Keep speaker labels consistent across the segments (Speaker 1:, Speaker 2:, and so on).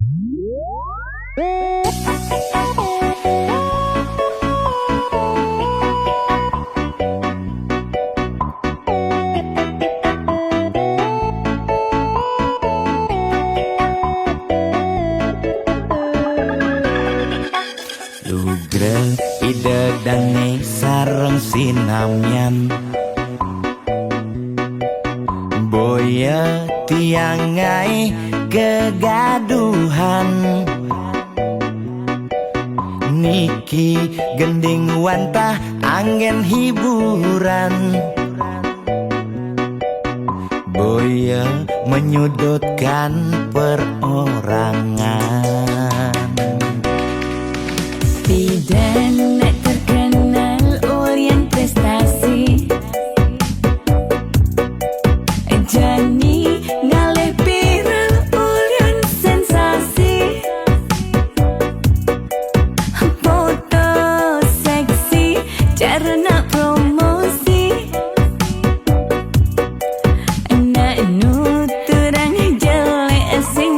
Speaker 1: Lugre ide dane sareng sinamyan boya tiangai kegaduhan niki gending wantah angin hiburan boya menyudutkan perorangan.
Speaker 2: Bidan nak terkenal Orient prestasi Jani ngalih viral Orient sensasi foto seksi cara nak promosi nak nuturang jelek sing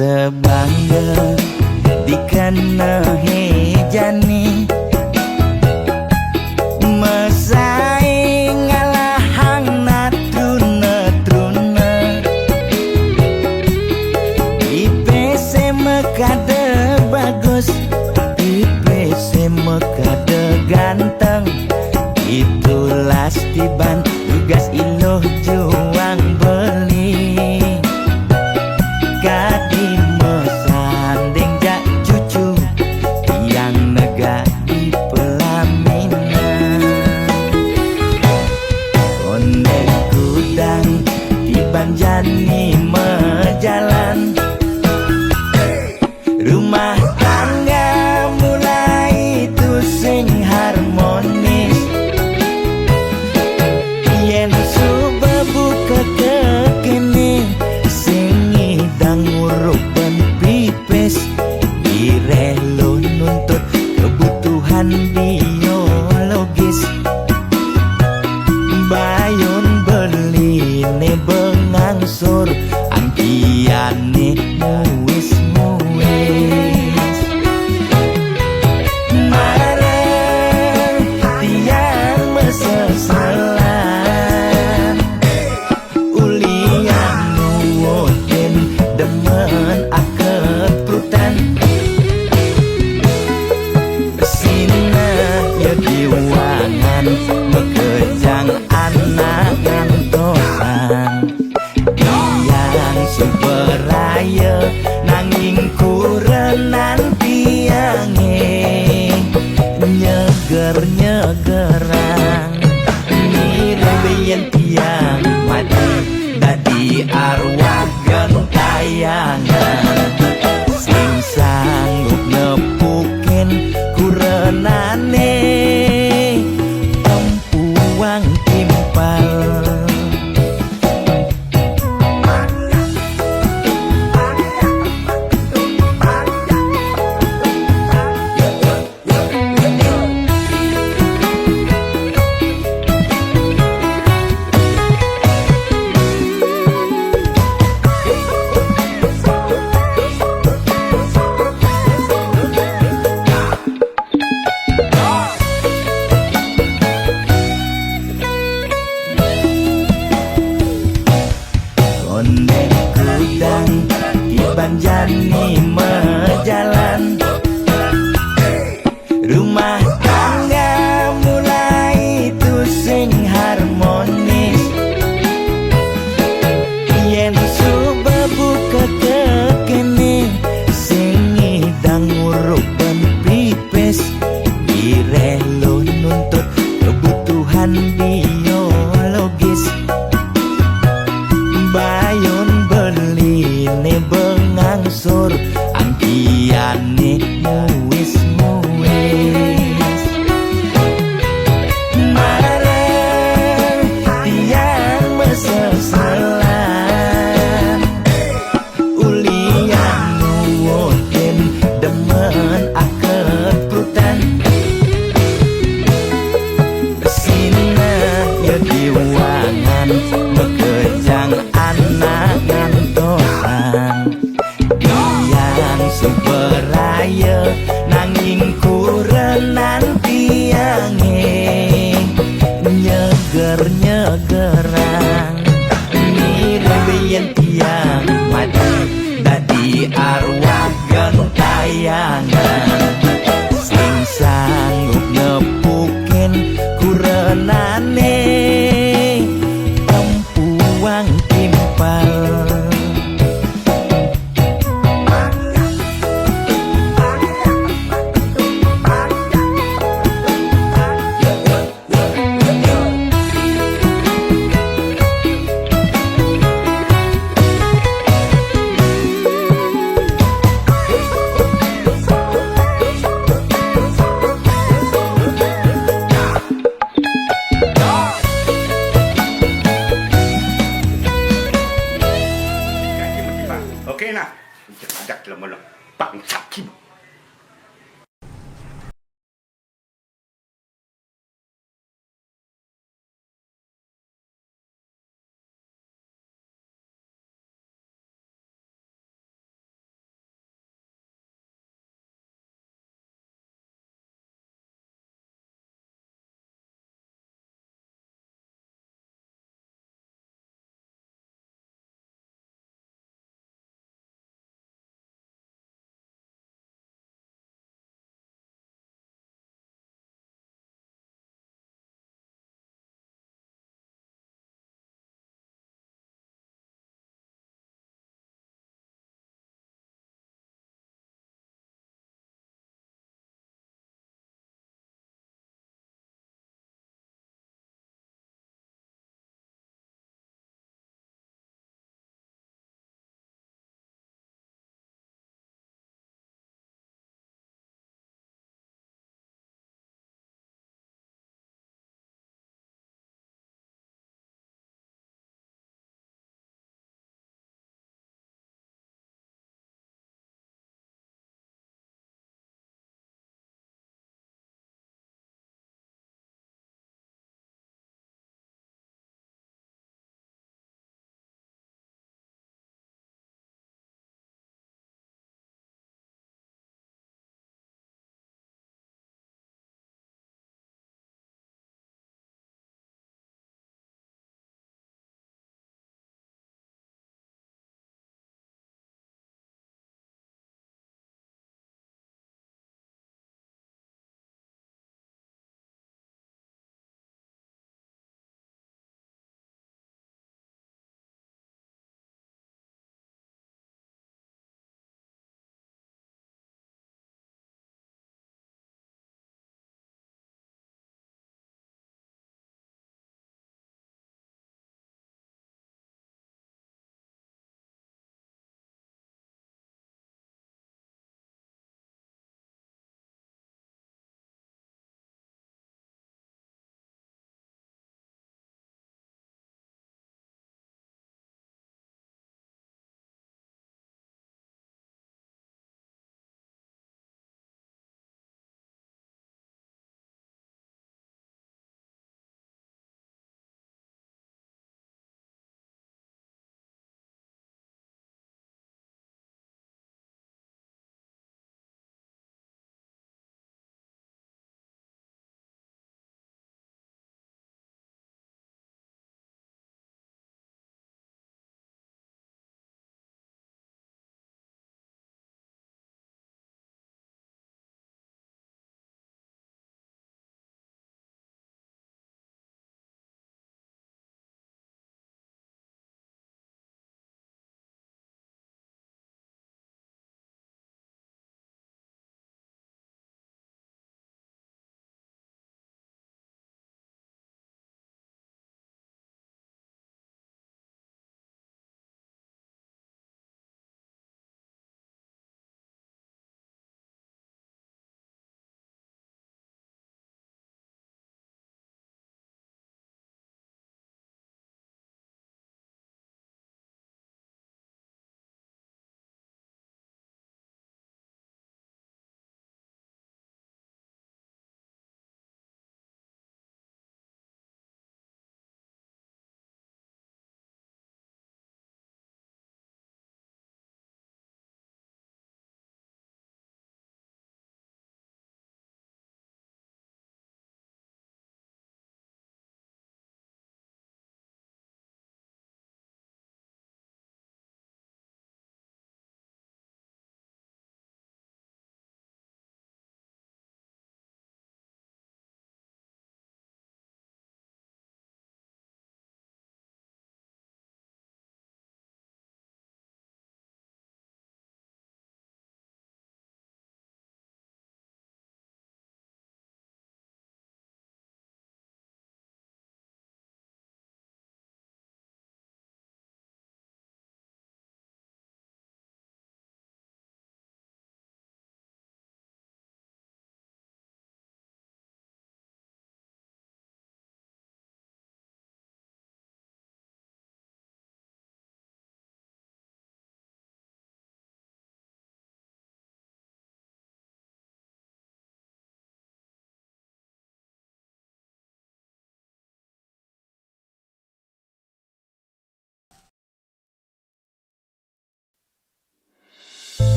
Speaker 1: sebangga dikena hejani mesaing ngalahang natruna-truna IPC mekade bagus IPC mekade ganteng itulah tiban tugas iloh juang beli kadi mesanding jak cucu yang nega di pelaminan onde kudang tiban jani mejalan rumah tangga mulai tusing harmonis yen subebu kekene sing idang ngurupen pipis direlo nuntut kebutuhan biologis bayon beli ne bengangsur angkiane muis-muis mareng tiang meseselan ulian nuwutin demen aketrutan Sina ya diwangan mekejang anak ngantosan yang superaya nanging kurenan tiange nyeger-nyegeran mireng tiang mati dadi arwah gentayangan sing sanggup nepukin kurenane tempuang timpal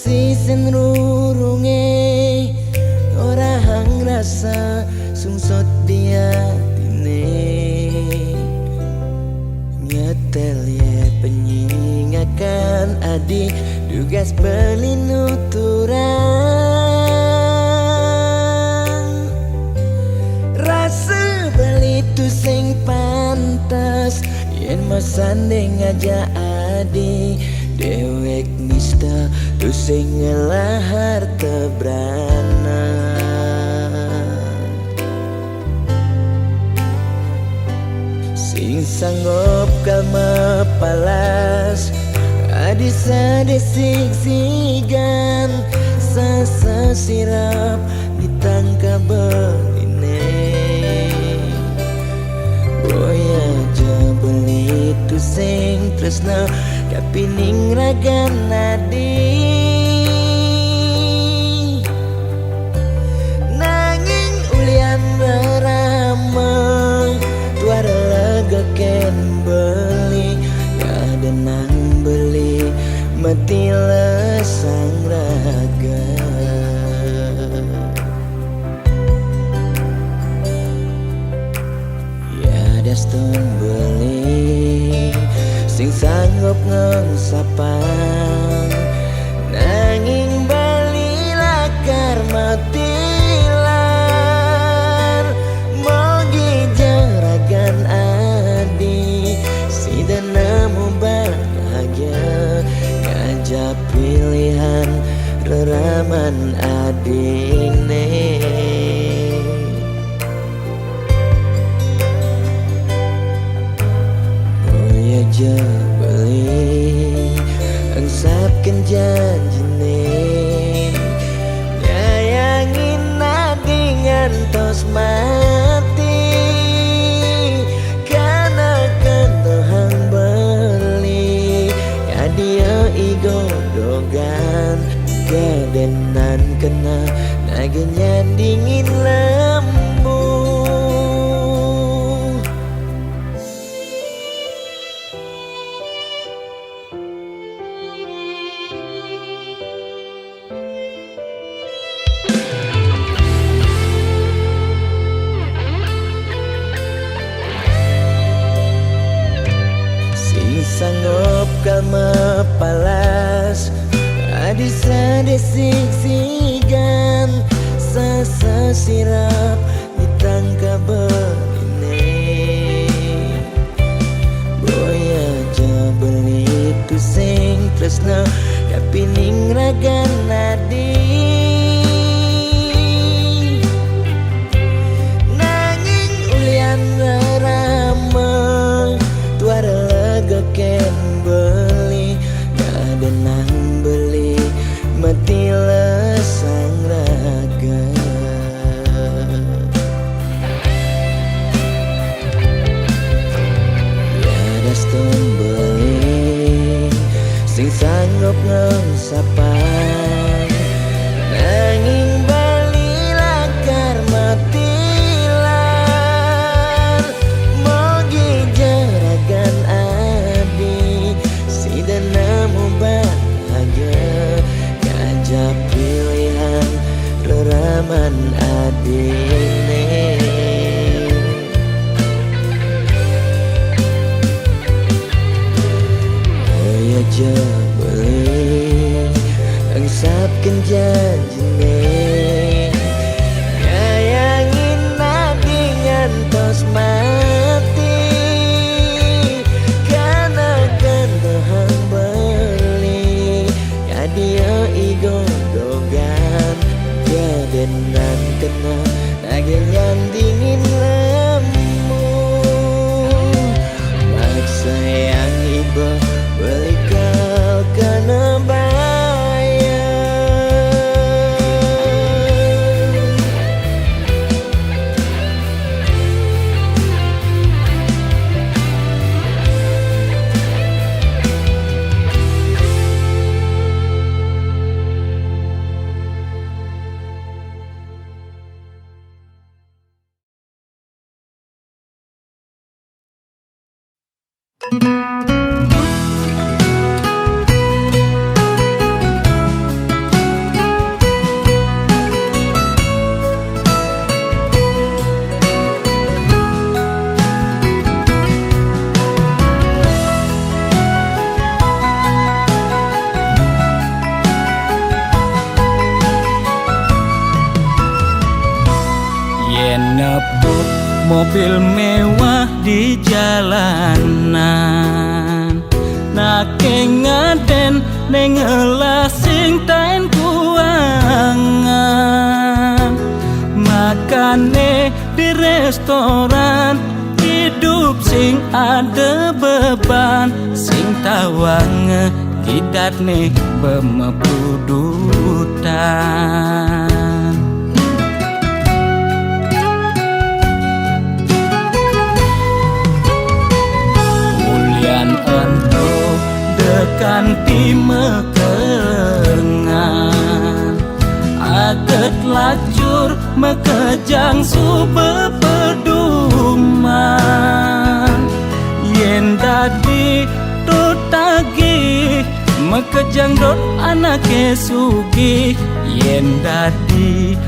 Speaker 3: sisen rurunge ora hang rasa sungsot dia tine nyetel ya penyingakan adi dugas belinuturan rasa beli tu sing pantas yen masanding aja adi dewek nista tu sing ngelahar tebrana sing sanggup kalma palas adi sadesik sigan sasa sirap ditangka beline boya aja beli tu sing tresna kapining ragan nadi nanging ulian beramang tuara lega ken beli ada nang beli mati lesang raga ya daston beli sing sanggup ngengsapang nanging bali lakar matilan mogi jaragan adi si nemu bahagia ngajak pilihan reraman adine aja beli angsapkan janjine nyayangin nadi ngantos mati karena kentohang beli ya dia igodogan gadenan kena nagenya dingin lembu sanggup kalma palas adi sadesik sigan sasa sirap ditangka beline boya aja beli tu sing tresna kapining ragan nadi nanging ulian ramah tuara ken beli ada nang beli mati lesang raga ya daston beli sing sanggup ngengsapang nanging bali lakar matilan mogi jaragan nemu bahagia ngajak pilihan reraman adine oh aja beli angsapkan janjine nyayangin nadi ngantos mati karena kentohang beli ya dia igodogan gadenan kena nagenya dingin lemu maksa yang iba beli kau kena bayar
Speaker 1: Nepuk mobil mewah di jalanan, nake ngaden nengelah sing tain kuangan. Makane di restoran, hidup sing ada beban, sing tawang kidat nih bemepudutan. Mulian ento dekan timekengan, aget lacur mekejang sube peduman. Yen dadi tagi mekejang dot anake sugih, yen dadi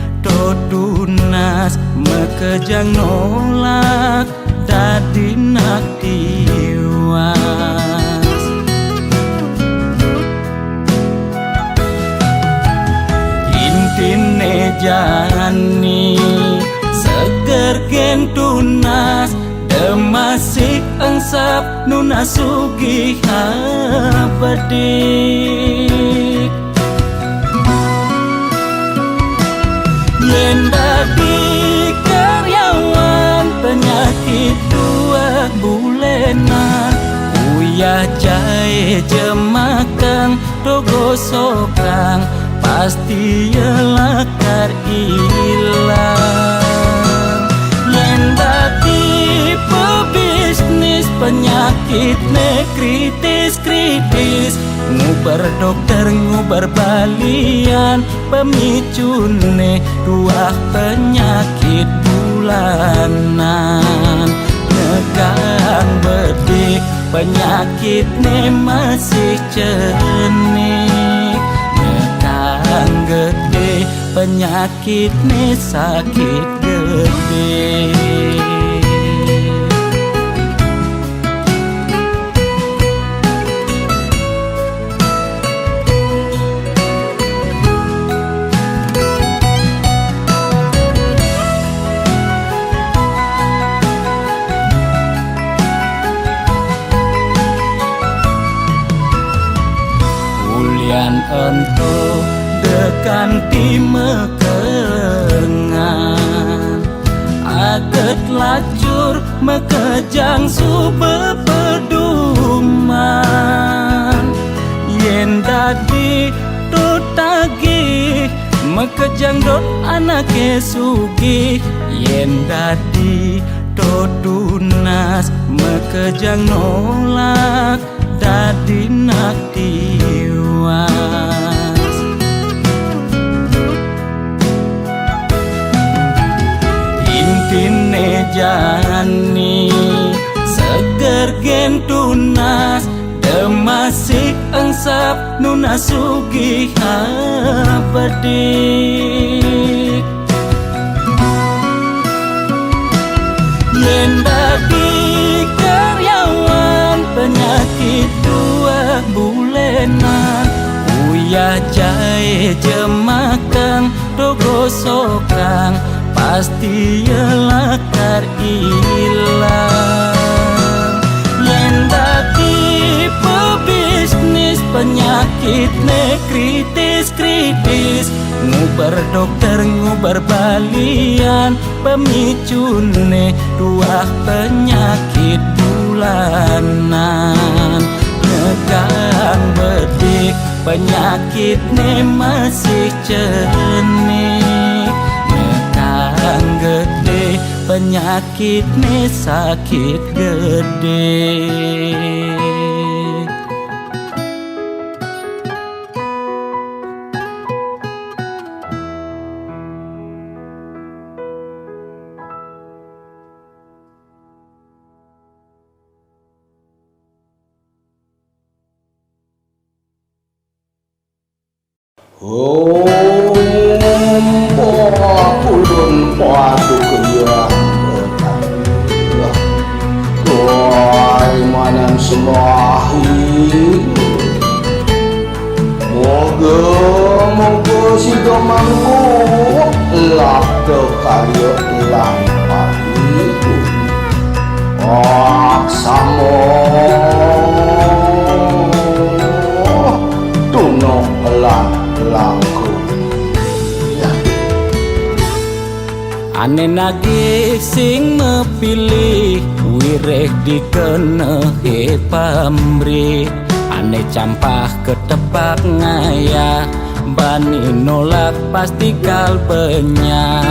Speaker 1: tunas mekejang nolak dadi nak tiwas. Intine jani seger gen tunas, demasik engsap nuna sugih apedik. Yen dadi karyawan penyakit 2 bulenan, uyah jahe jemakang dogo sokang, pasti yelakar ilang. Yen dadi pebisnis penyakit ne kritis-kritis, ngubar dokter ngubar balian, pemicune 2 penyakit bulanan. Negang bedik penyakit ne masih cenik, negang gede penyakit ne sakit gede. Ento dekan timekengan, aget lacur mekejang sube peduman. Yen dadi tagi mekejang dot anake sugih, yen dadi tunas mekejang nolak dadi nak tiwas. Intine jani seger gen tunas, demasik engsap nuna sugih apedik. Yen dadi karyawan penyakit 2 bulenan, uyah jahe jemakang dogo sokang, pasti yelakar ilang. Yen dadi pebisnis penyakit ne kritis-kritis, ngubar dokter ngubar balian, pemicune 2 penyakit bulanan. Negang bedik penyakit ne masih cenik, negang gede penyakit ne sakit gede.
Speaker 4: Pulun padu kaya Tuai manam semahi, moga si domangku lak karya lang. Aksamo Tuno lan langku
Speaker 1: Ane nagih sing mepilih wireh dikenehi pamrih Ane campah ketepak ngaya bani nolak pasti kalpenya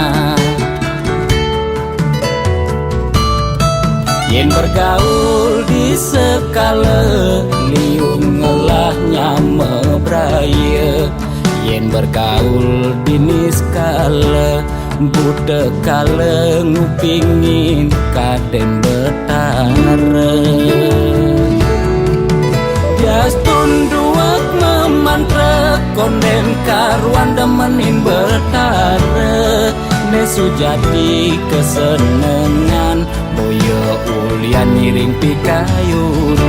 Speaker 1: Yen bergaul di sekala liung ngelahnya mebraya Yen bergaul di niskala Buddha kala ngupingin kaden betara Jastun duak memantra konden karuan demenin betara Nesu jadi kesenengan boyo ulian miring pikayunan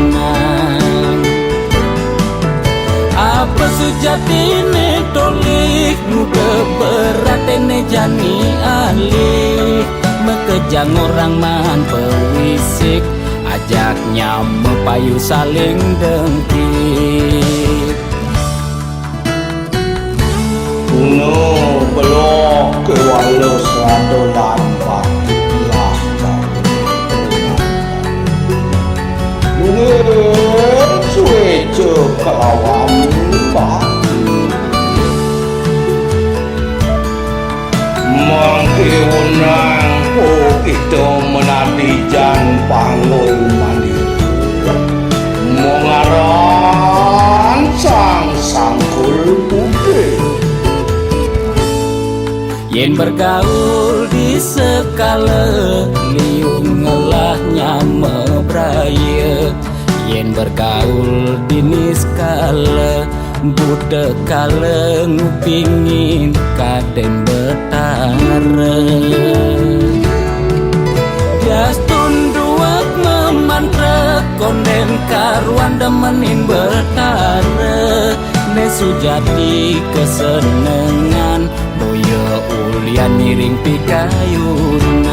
Speaker 1: Apa sujatine tolik muda beratene jani alih Mekejang orang man pewisik ajaknya mepayu saling dengkit
Speaker 4: Kuno belok ke walau selado lambat lah Mungkin suwe kelawan batu Mengkiunang kita menadi jan panggul mandiri Mengaran sang sangkul bukit
Speaker 1: Yen bergaul di sekala liung ngelahnya mebraya Yen bergaul di niskala Buddha kala ngupingin kaden betara Jastun duak memantra konden karuan demenin betara Nesu jadi kesenengan boyo ulian miring pikayunan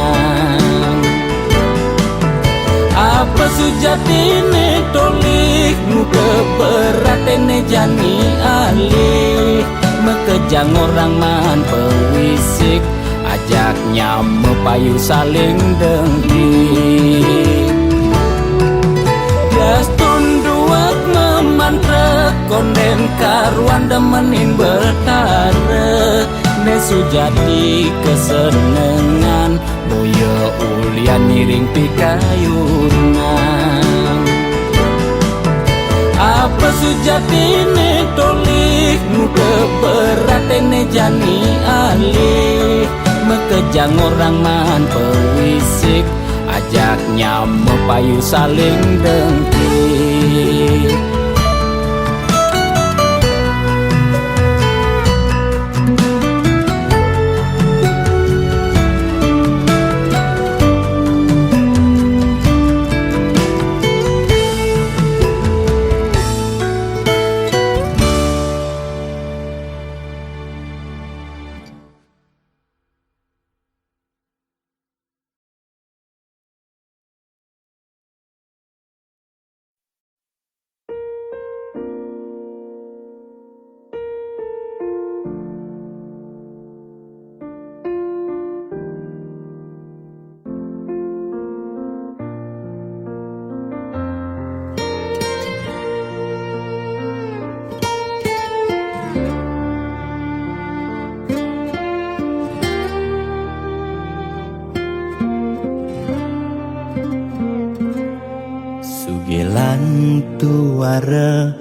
Speaker 1: Apa sujatine tolik muka beratene jani alih Mekejang orang man pewisik ajaknya mepayu saling dengkit Jastun duak memantra konden karuan demenin betara Nesu jadi kesenengan boyo ulian miring pikayunan Apa sujatine tolik muka beratene jani alih Mekejang orang man pewisik ajaknya mepayu saling dengkit
Speaker 3: Sugilan tuara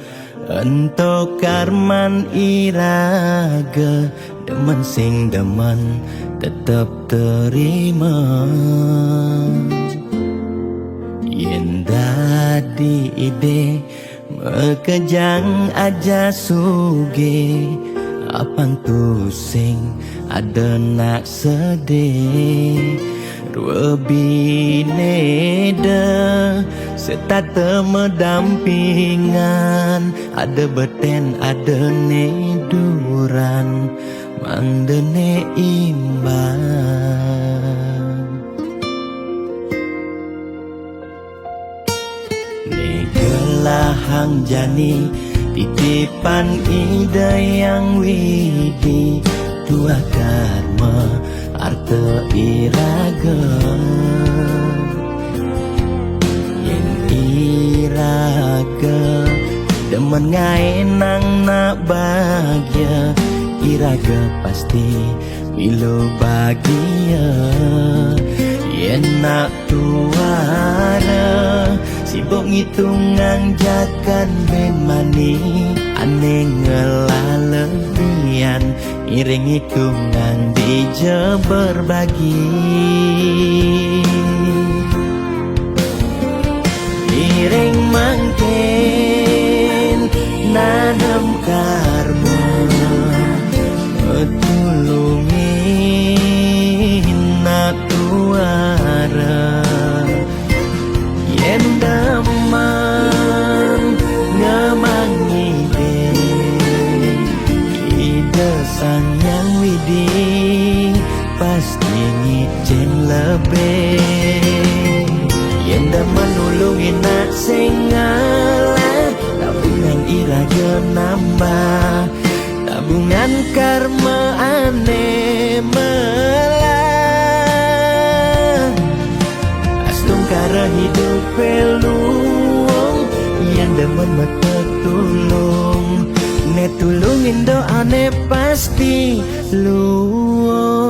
Speaker 3: ento karman iraga demen sing demen tetep terima yen dadi ide mekejang aja suge apang tu sing ada nak sedih Dua bineda serta medampingan ada beten ada neduran mandene imbang jani titipan ida yang widi dua karma arta iraga yang iraga demen ngaenang nak bahagia iraga pasti milo bahagia yen nak tuara sibuk ngitungan jakan ben mani aneh ngelalebian iring hitungan dija berbagi iring mangken nanam karma tulungin nak tuara yen daman ngamangi ide sang yang widi pasti ngicen lebih yen daman nulungin nak singala tabungan iraga nambah tabungan karma aneh melah astung kara hidup peluang yang demen mata tulung ne tulungin doane pasti luang.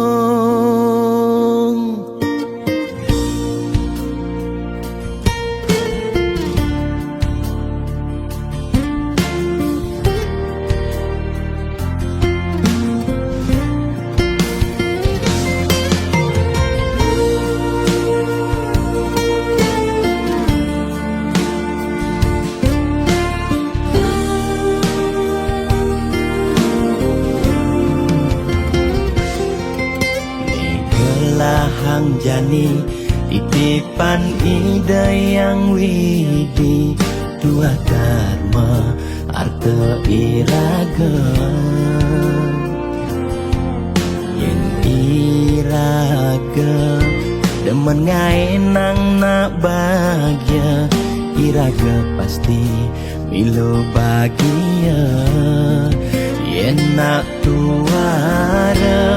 Speaker 3: Hang jani titipan ida yang widi dua karma arta iraga yang iraga demen ngaenang nak bahagia iraga pasti milo bahagia yen nak tuara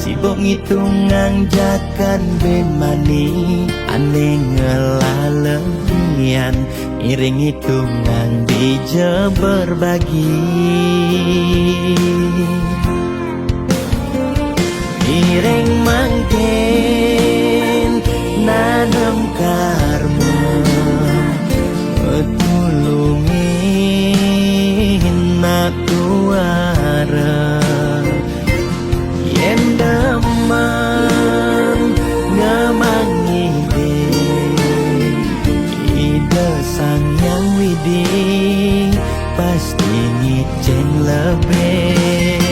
Speaker 3: sibuk ngitungan jakan ben mani aneh ngelalebian iring hitungan dija berbagi iring mangken nanam karma tulungin nak tuara yen daman ngamangi ide sang yang widi pasti ngicen lebih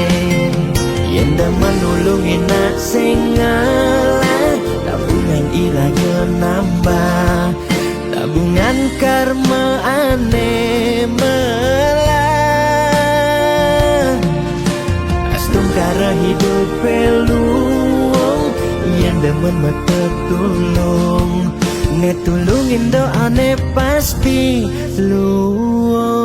Speaker 3: yen daman nulungin nak singala tabungan iraga nambah tabungan karma aneh melah astung kara hidup peluang yang demen mata tulung ne tulungin doane pasti luang.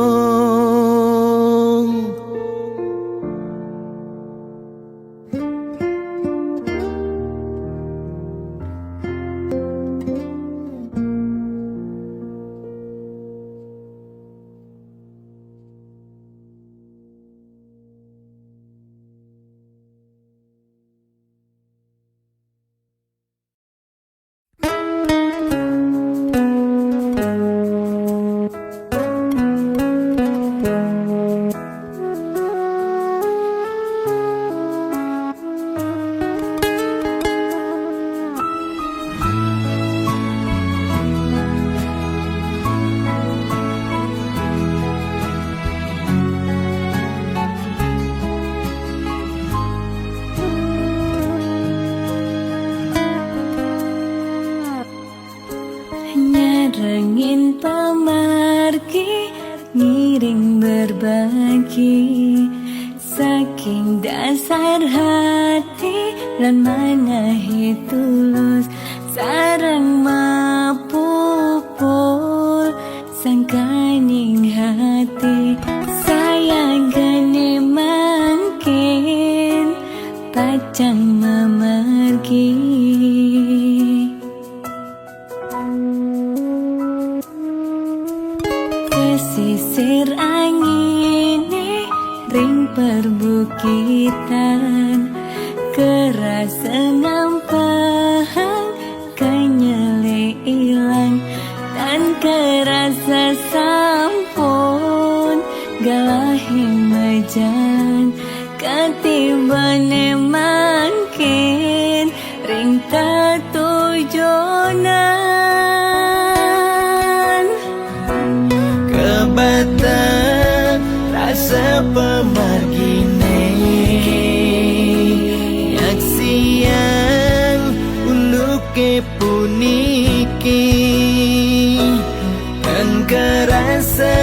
Speaker 2: Rengin pemargi ngiring berbagi saking dasar hati lan manahi tulus sarang mapupul sangkaning hati pacang memergi. Pesisir angin ring perbukitan, kerasa ngampang kenyele ilang, dan kerasa sampun galahi majalan, ketibane mangkin ring tatujonan.
Speaker 3: Kebatang rasa pemargine yak siang uluke puniki, dan kerasa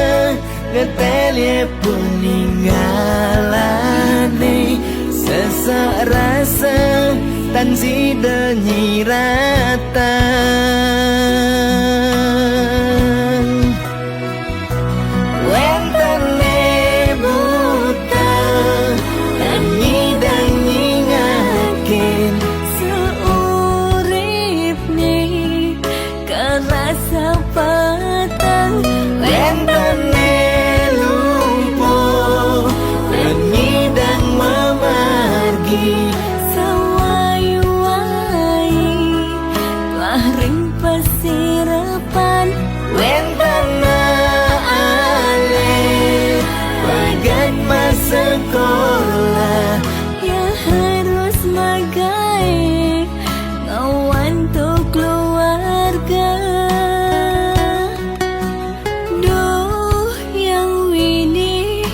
Speaker 3: ngetelye peninggalane, sesak rasa tan sida nyiratan. Wentane buta dan nyidang nyingakin,
Speaker 2: Seurip nih kerasa petang,
Speaker 3: wentane lumpuh dan nyidang memargi.
Speaker 2: sawai-wai telah ring pesirapan,
Speaker 3: Wentana ale bagat masa sekolah,
Speaker 2: ya harus magai ngawan tuh keluarga. Duh yang wini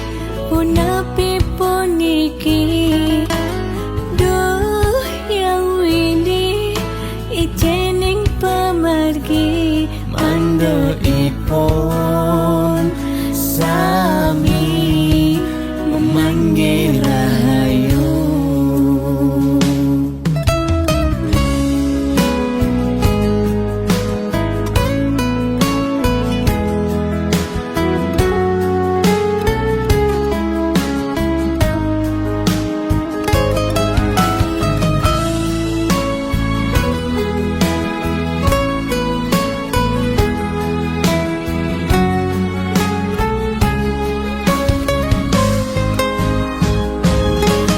Speaker 2: punapi puniki, duh yang wini ijening pemargi,
Speaker 3: mandheipun sami memanggil rahayu.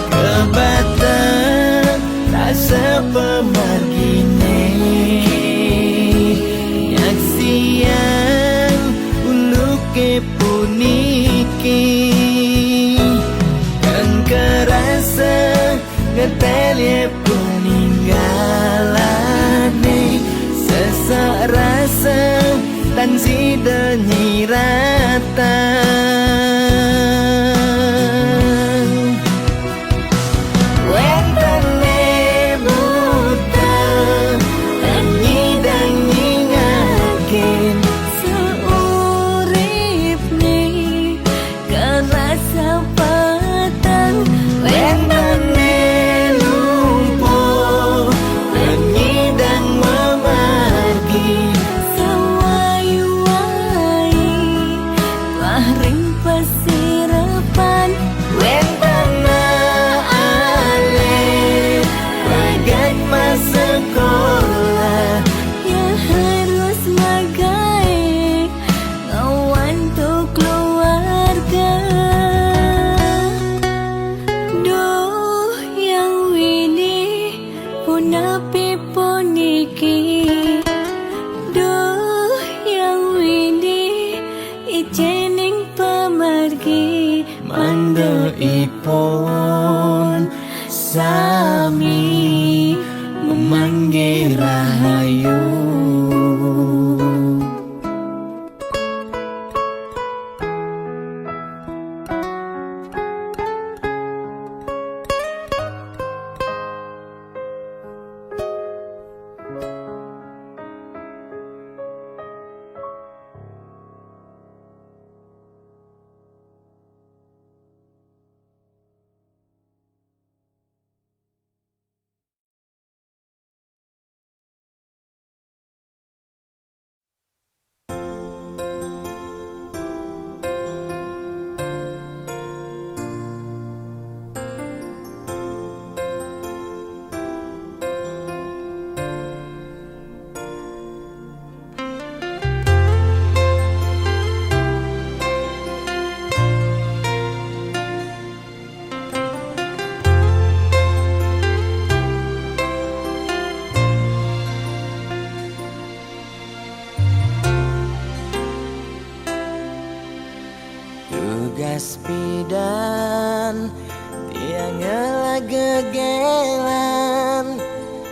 Speaker 3: Kebatang rasa pemargine yak siang uluke puniki, dan kerasa ngetelye peninggalane, sesak rasa tan sida nyiratan. Wentane buta dan nyidang nyingakin,
Speaker 2: seurip nih kerasa petang,
Speaker 3: wentane lumpuh dan nyidang memargi.
Speaker 2: sawai-wai telah ring pesirapan,
Speaker 3: Wentana ale bagat masa sekolah,
Speaker 2: ya harus magai ngawan tuh keluarga. Duh yang wini punapi puniki, duh yang wini ijening pemargi,
Speaker 3: mandheipun sami memanggil rahayu. kaspidan tiang gegelan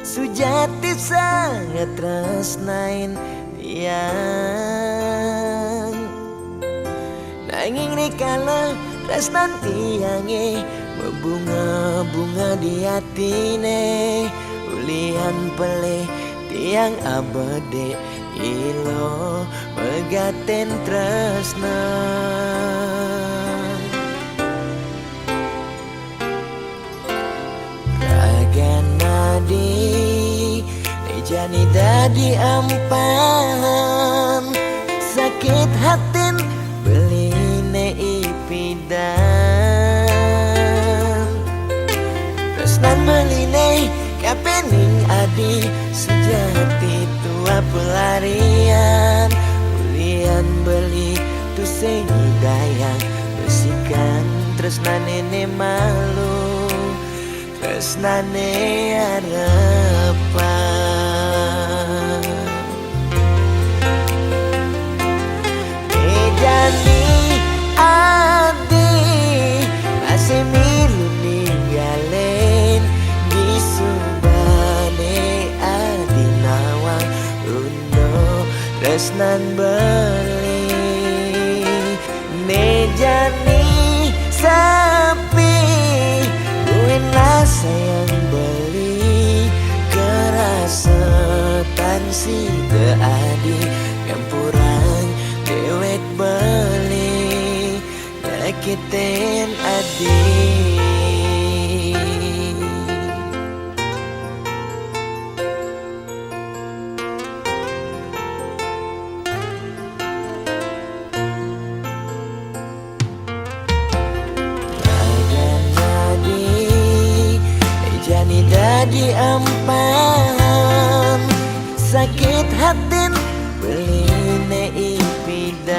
Speaker 3: sujati sangat tresnain tiang nanging rikala tresnan tiange berbunga-bunga di hatine ulian pelih tiang abade ilo megaten tresna Raganadi jani dadi ampahan sakit hatin beline ipidan tresnan meline kapening adi sejati tua pelarian ulian beli tu dayang besikan tresnane ne malu tresnane harapan jani adi masih milu ninggalin di subane adi nawang uno tresnan beli nejani sapi buinlah sayang beli kerasetan si keadi campuran dewek beli nyakitin adi di ampahan sakit hatin beline ipidan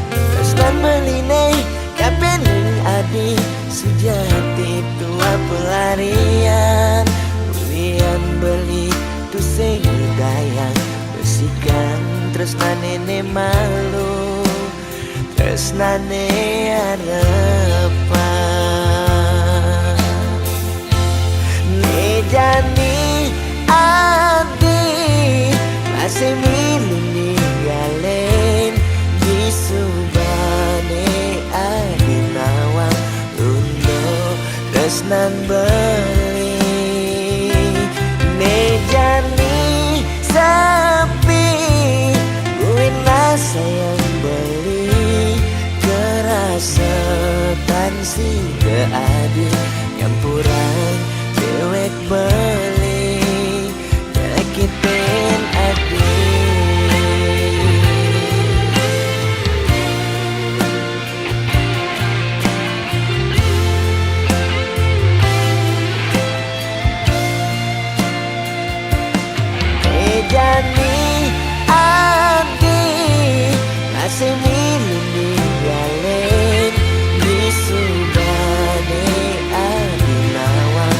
Speaker 3: tresnan beline kapening adi sejati tua pelarian ulian beli tu dayang besikan tresnane ne malu tresnane harapan jani adi masih milu ninggalin di subane adi nawang lundo tresnan beli nejani sapi buinlah sayang beli kerasetan si keadi campuran dewek beli nyakitin adi jani adi masih milu ninggalin di subane adi nawang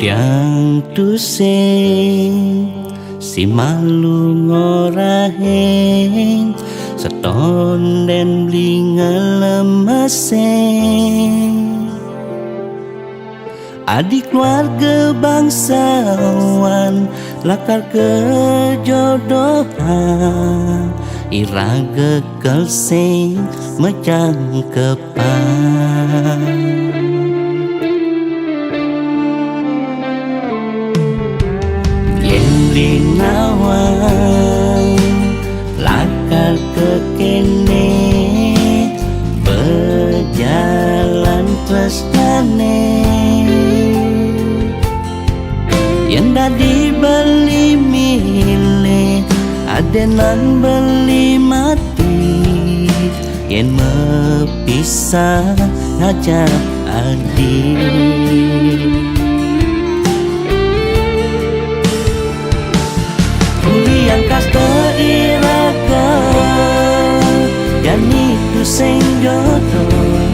Speaker 3: Tiang tusing si malu ngoraheng seton den beli ngelemeseng. Adik keluarga bangsawan lakar kejodohan, iraga kelseng mecang kepan. Nawang lakar ke kene berjalan tresnane yang dadi beli milih adenan beli mati yang mepisah ngajak adik. Yang kasta iraga dan itu sing jodoh,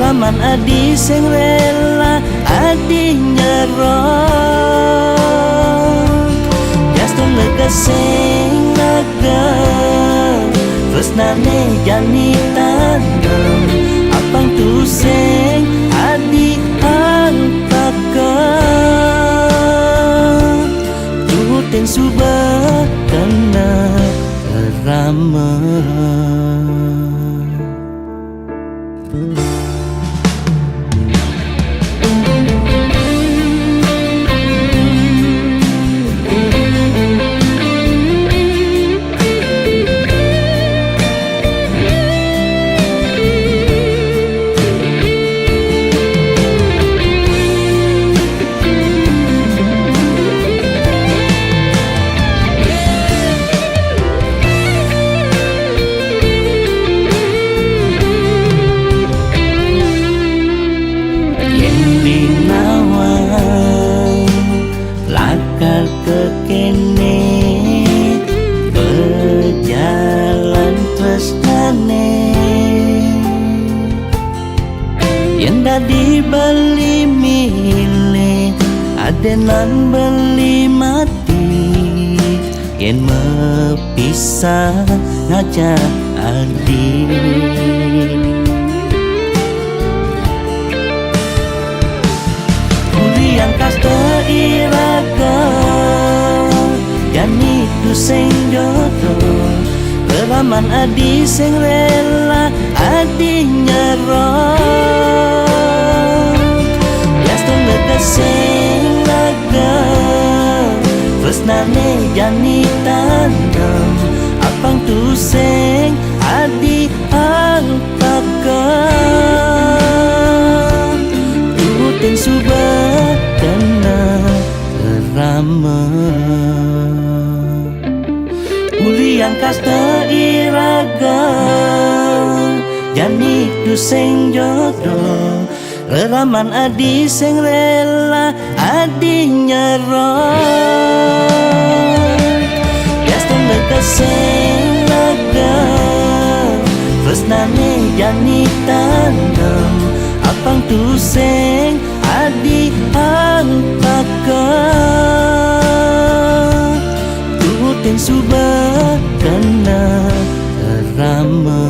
Speaker 3: Raman adi sing rela adi nyerah. Jaston lega sing lega tresnane jani tandem apang tu sing adi antakan tuhutin subah kena kerama. Dibeli milih adenan beli mati yang mepisah ngajak adik. Kuliah kasta iraga dan itu sing jodoh, Raman adi sing rela adi nyerah. Sing lega tresnane jani tandem apang tu sing adi angkakan tuhutin subah kena kerama. Ulian kasta iraga jani tu sing jodoh, Raman adi sing rela adi nyerah. Jaston lega sing lega tresnane jani tandem apang tu sing adi angkakan tuhutin subah kena kerama.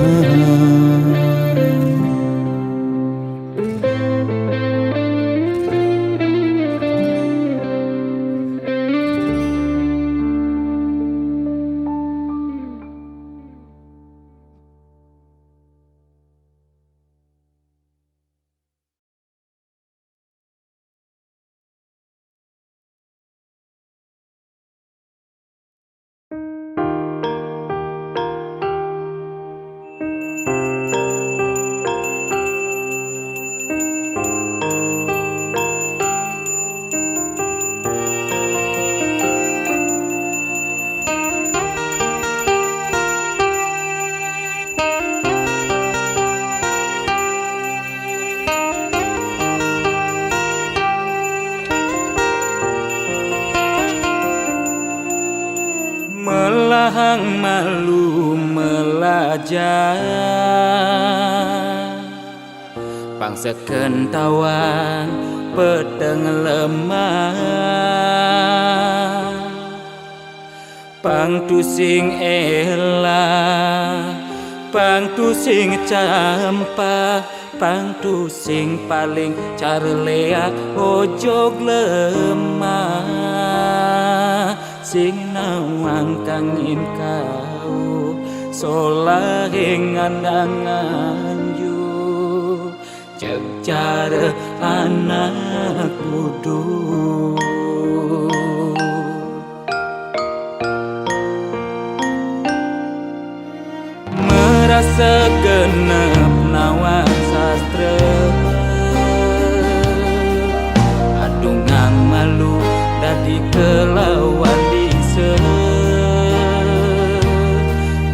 Speaker 1: Melahang malu melajah pangsa kentawan pedeng lemah Pang tu sing elah Pang tu sing campa Pang tu sing paling carlea ojog lemah Sing nawang kangin kau solahing andangan yu Cek cara anak duduk Merasa genep nawang sastra Adungang malu dadi kelawan dise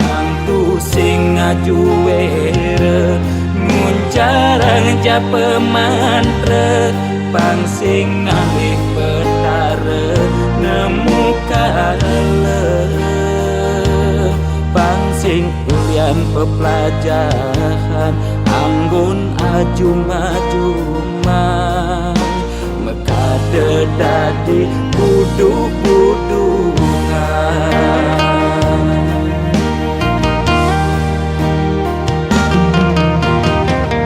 Speaker 1: Angtu sing ngajuere Nguncarang japa mantra Pang sing ngalih petara Nemu kala Pang sing ulian pepelajaran Anggun ajuma-juma Mekade dadi buduk-budungan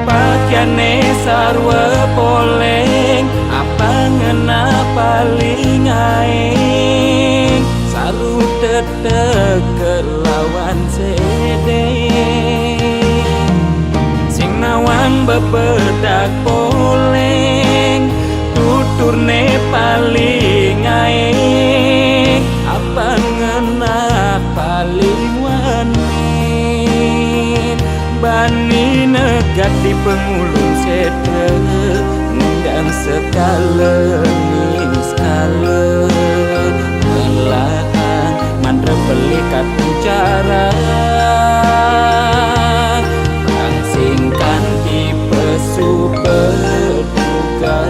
Speaker 1: Pakaiane sarwa poleng Apa ngena paling aing Saru tetek kelawan sedeng Sing nawang bebedak poleng Tuturne paling aing Apa ngena paling wanin Bani negat di pengulung sedre Ngundang sekala skala Melahan mandra pelikat bicara Pang singkan tipe super duga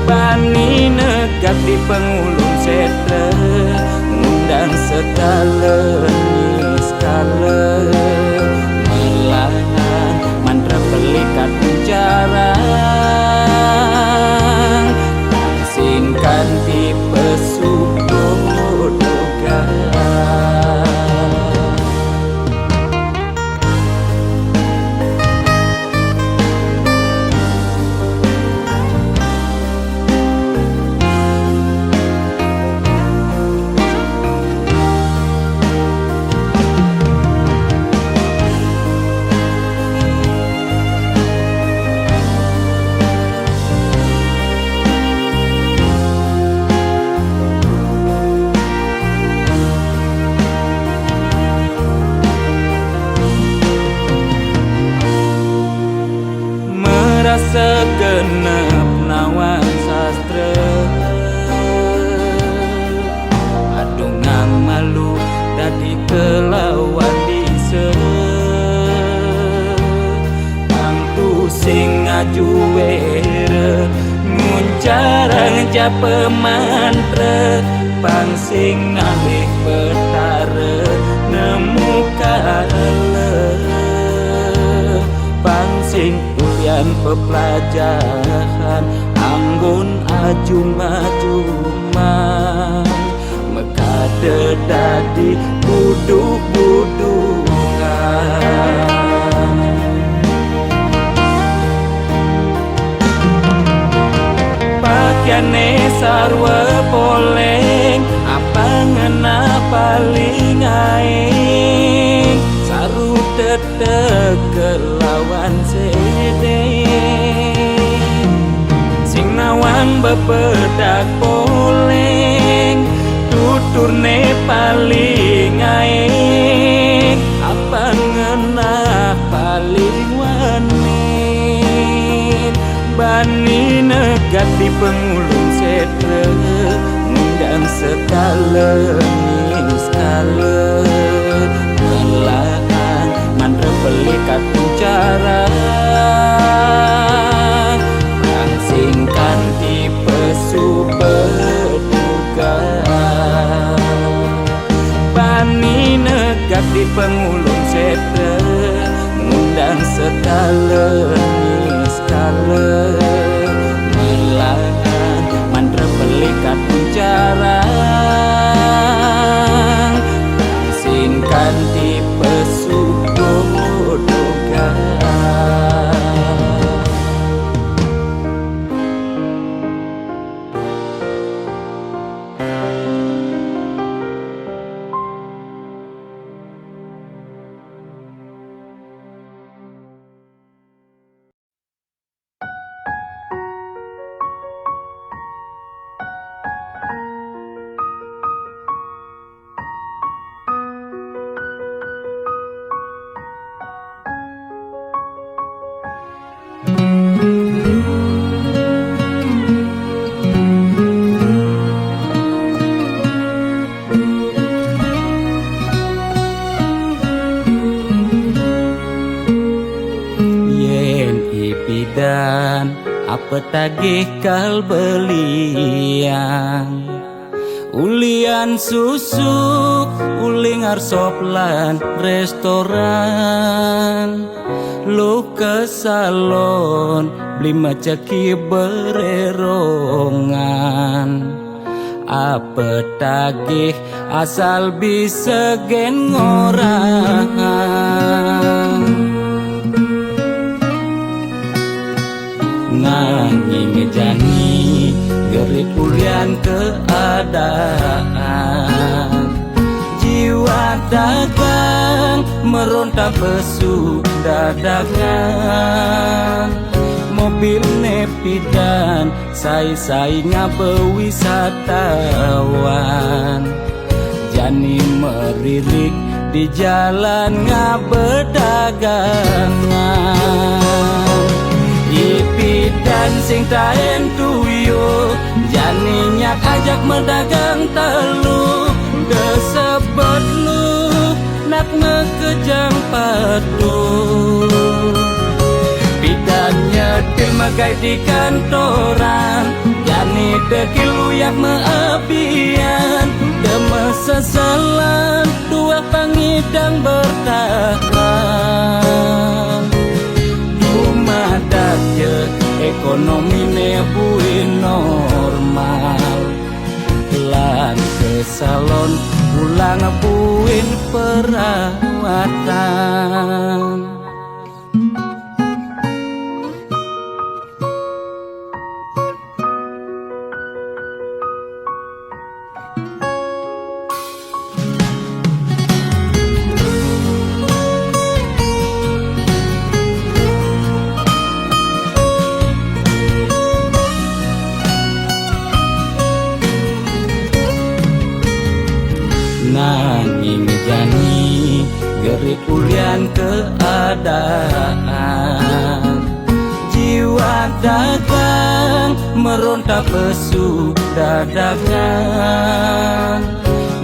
Speaker 1: Bani negat di pengulung sedre Ngundang sekala skala Melahan mantra pelikat bicara Pang singkan tipe super duga Segenep nawang sastra Adungang malu dadi kelawan dise Angtu sing ngajuere Nguncarang japa mantra Pang sing ngalih petara Nemu kala Pang sing ulian pepelajaran Anggun ajuma-juma Mekade dadi buduk-budungan Pakaiane sarwa poleng Apa ngena paling aing Saru tetek kelawan sedeng Sing nawang bebedak poleng Tuturne paling aing Apa ngena paling wanin Bani negat di pengulung sedre Ngundang sekala skala Melahan mandra pelikat bicara Pang singkan tipe super duga Bani negat di pengulung sedre Ngundang sekala skala petagih kal belian ulian susuk uling arsop lan restoran lu ke salon beli macaki bererongan apa tagih asal bisa gen ngorang nanging jani gerik ulian keadaan jiwa dagang meronta besu dadakan mobil nepidan sai-sai ngabewisatawan jani meririk di jalan ngabedagangan ipidan sing taen tuyo jani nyak ajak medagang telu desebet lu nak ngekejang padu nyetil magai di kantoran jani dekil uyak meabian deme sesalan dua pangidang bertahan rumah je ekonomi nebuin normal lan sesalon pulang buin perawatan nanging jani gerik ulian keadaan jiwa dagang meronta pesu dadakan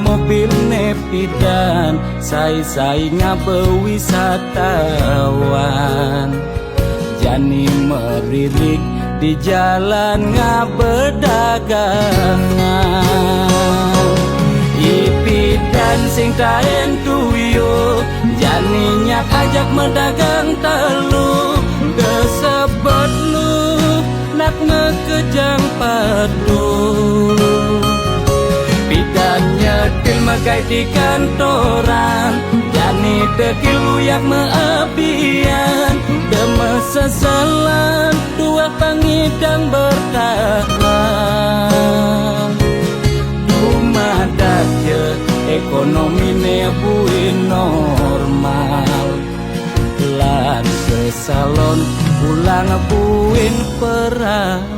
Speaker 1: mobil nepidan sai-sai ngabewisatawan jani meririk di jalan ngabedagangan ipidan sing taen tuyo jani nyak ajak medagang telu desebet lu nak ngekejang padu pidan nyetil magai di kantoran jani dekil uyak meabian deme sesalan dua pangidang bertahan rumah je ekonomi nebuin normal lan sesalon pulang buin perawatan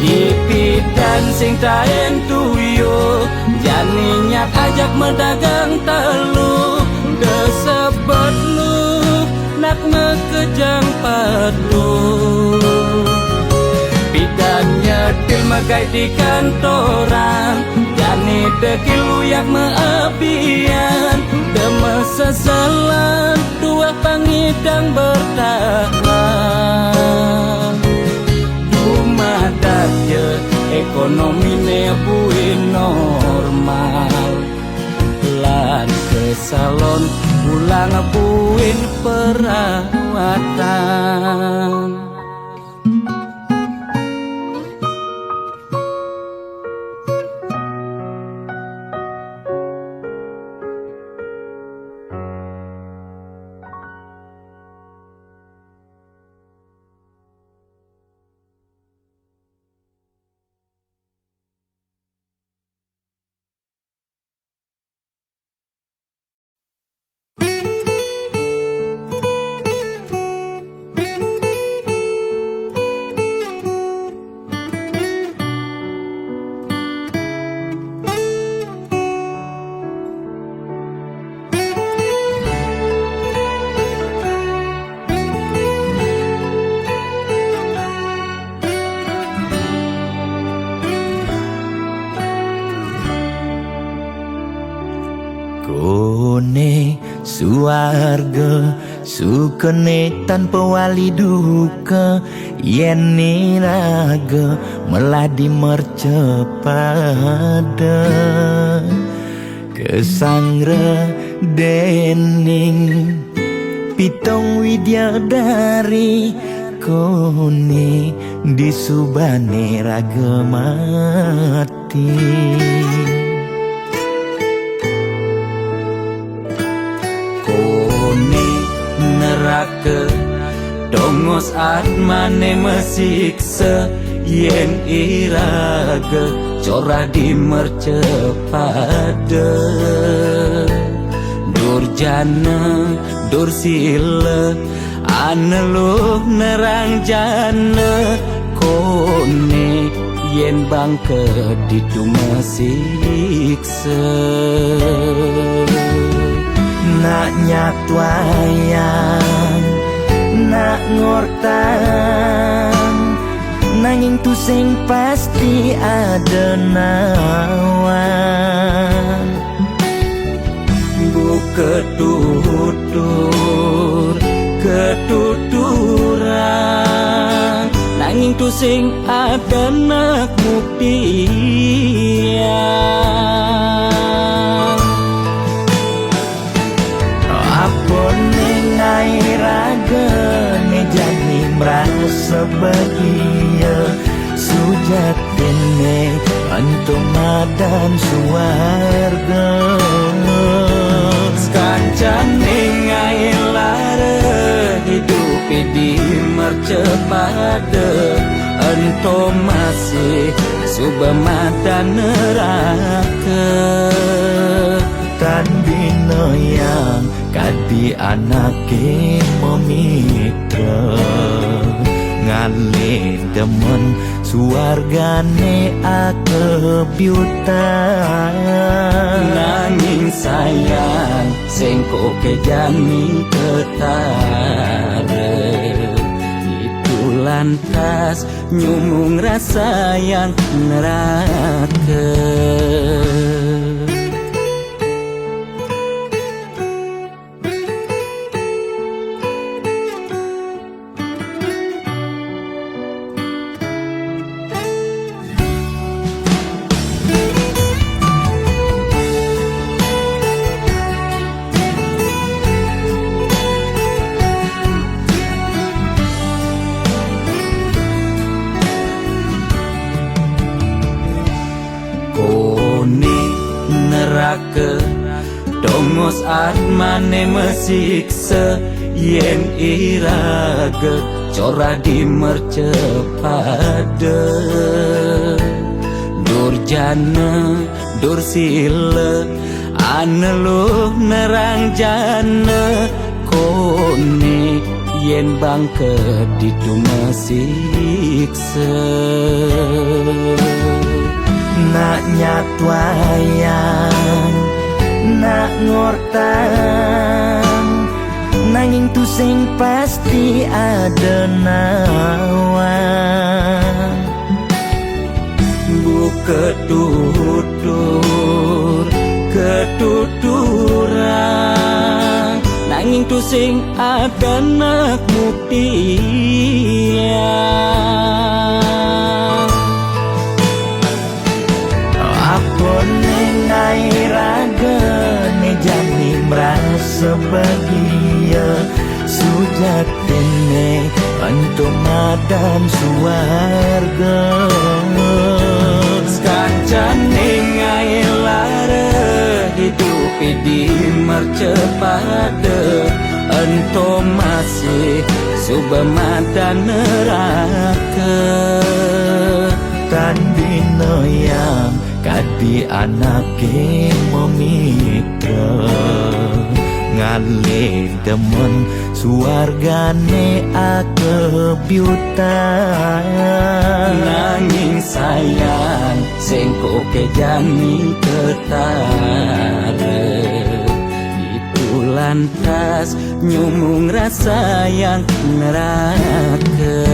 Speaker 1: ipidan sing taen tuyo jani nyak ajak medagang telu desebet lu nak ngekejang padu pidan nyetil magai di kantoran jani dekil uyak meabian deme sesalan dua pangidang bertahan rumah je ekonomi nebuin normal lan kesalon pulang buin perawatan
Speaker 3: Kone suarga sukene tanpa wali duka, yen niraga meladi mercepada kesangra dening pitong widyadari, kone disubane raga mati.
Speaker 1: Kone neraka dongos atmane mesiksa, yen iraga cora di mercepada. Durjana dursila aneluh nerang jana, kone yen bangke ditu mesiksa.
Speaker 3: Nak nyatwayang, nak ngortang, nanging tu sing pasti ada nawan.
Speaker 1: Buka tutur ketuturan, nanging tu sing ada nak buktian.
Speaker 3: Raga ne jadi merasa bahagia, sujatine antum madan suarga.
Speaker 1: Kancane ngai lara hidup di mercepada, ento masih subamadan neraka.
Speaker 3: Tan bino yang kadi anake memitra, ngale demen suargane akebyutan.
Speaker 1: Nanging sayang sengko kejani ketara, itu lantas nyumung rasa yang neraka. Neraka dongos atmane mesiksa, yen iraga cora di mercepada. Durjana dursila aneluh nerang jana, kone yen bangke ditu mesiksa.
Speaker 3: Nak nyatwayang, nak ngortang, nanging tu sing pasti ada nawan.
Speaker 1: Buka tutur ketuturan, nanging tu sing ada nak buktian.
Speaker 3: Raga ne jadi merasa bahagia, sujatine antum madan suarga.
Speaker 1: Kancane ngai lara hidup di mercepada, ento masih subamadan neraka.
Speaker 3: Tan bino yang kadi anake memitra, ngale demen suargane akebyutan.
Speaker 1: Nanging sayang sengko kejani ketara, itu lantas nyumung rasa yang neraka.